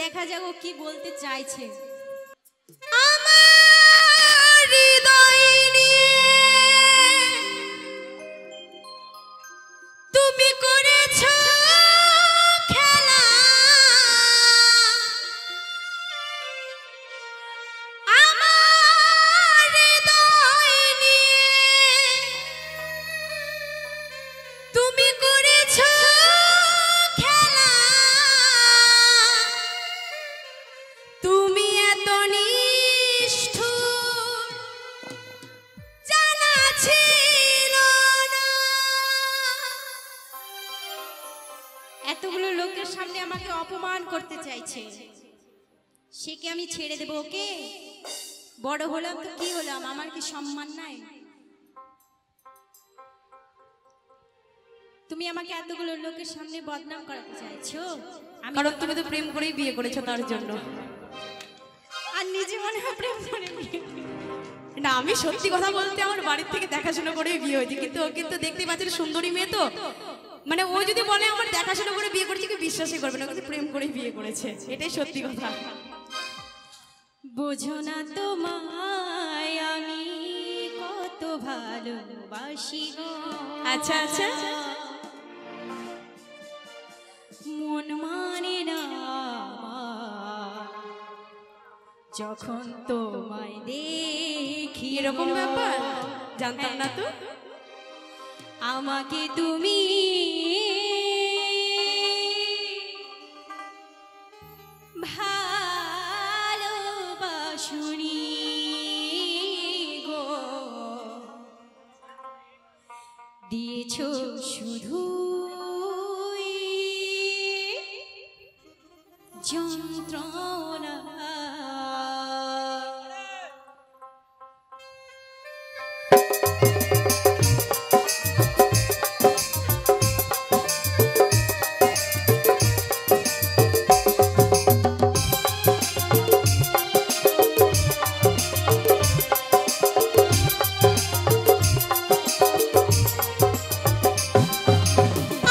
দেখা যাক ও কি বলতে চাইছে। আমার হৃদয় নিয়ে তুমি করেছো খেলা, আমার হৃদয় নিয়ে তুমি করেছো খেলা, তুমি এত নিষ্ঠুর জানা ছিল না। এতগুলো লোকের সামনে আমাকে অপমান করতে চাইছে, সে কি আমি ছেড়ে দেবো ওকে? বড় হলাম তো কি হলাম, আমার কি সম্মান নাই? তুমি আমাকে এতগুলো লোকের সামনে বদনাম করাতে চাইছো? কারণ তুমি তো প্রেম করেই বিয়ে করেছো তার জন্য। আর নিজে মনে হয় প্রেম করে না, আমি সত্যি কথা বলতে আমার বাড়ির থেকে দেখাশোনা করেই বিয়ে হয়েছে, কিন্তু ও কিন্তু দেখতে পাচ্ছেন সুন্দরী মেয়ে তো, মানে ও যদি বলে আমার দেখাশোনা করে বিয়ে করেছে কি বিশ্বাসই করবে না, কিন্তু প্রেম করেই বিয়ে করেছে, এটাই সত্যি কথা। বোঝো না তোমায় আমি কত ভালোবাসি গো। আচ্ছা আচ্ছা, মন মানে না যখন তোমায় দেখি। এরকম ব্যাপার জানতাম না তো। আমাকে তুমি ভালোবাসুনি গো, দিয়েছো শুধু যন্ত্রণা।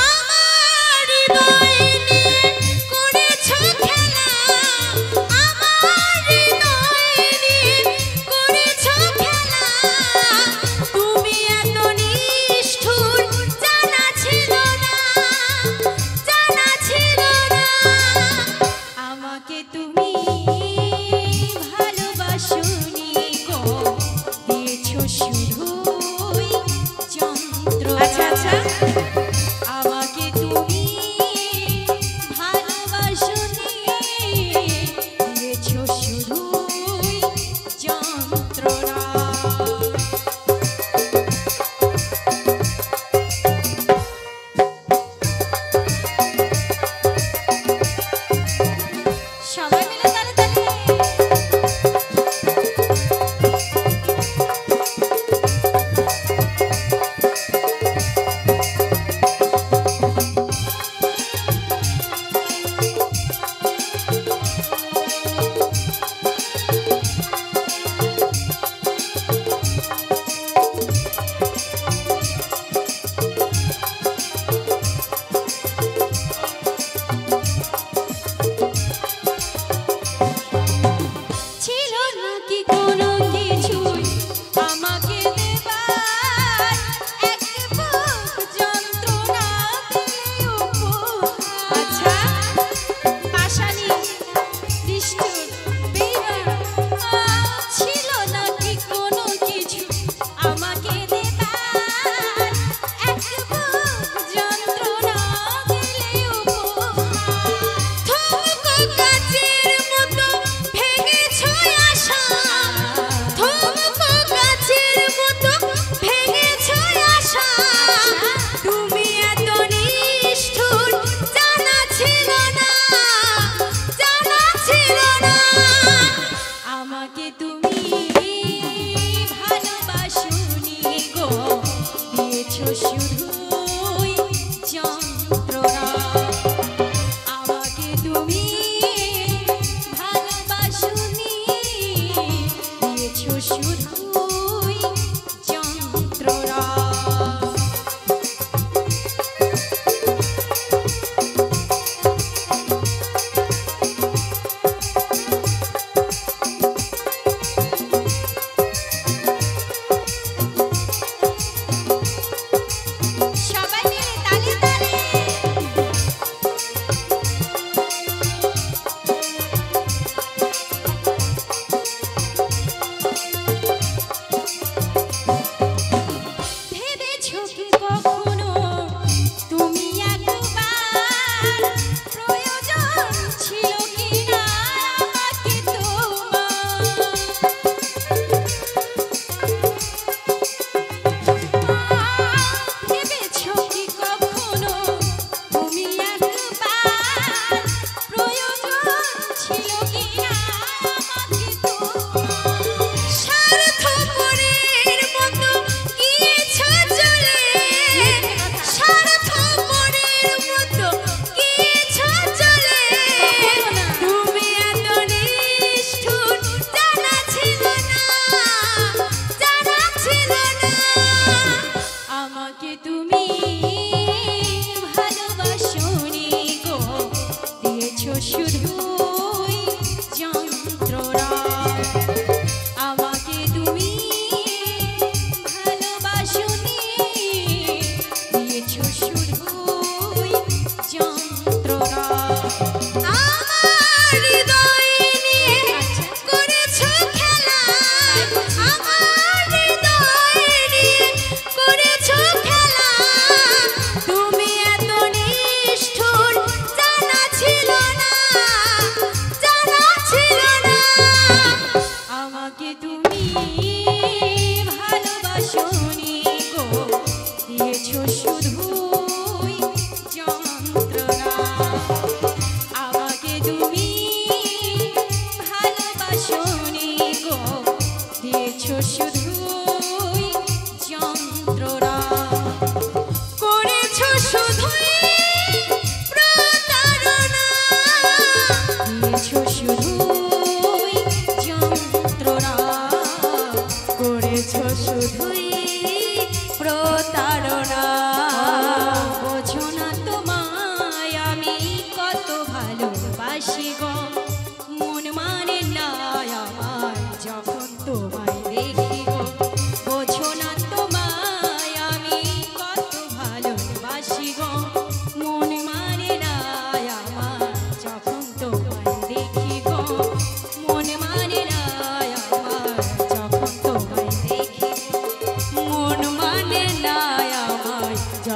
আমার হৃদয় নিয়ে করেছো খেলা,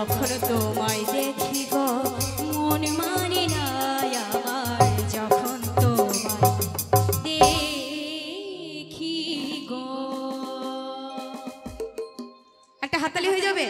যখন তোমায় দেখি গো মন মানে না আমার, যখন তোমায় দেখি গো। একটা হাততালি হয়ে যাবে।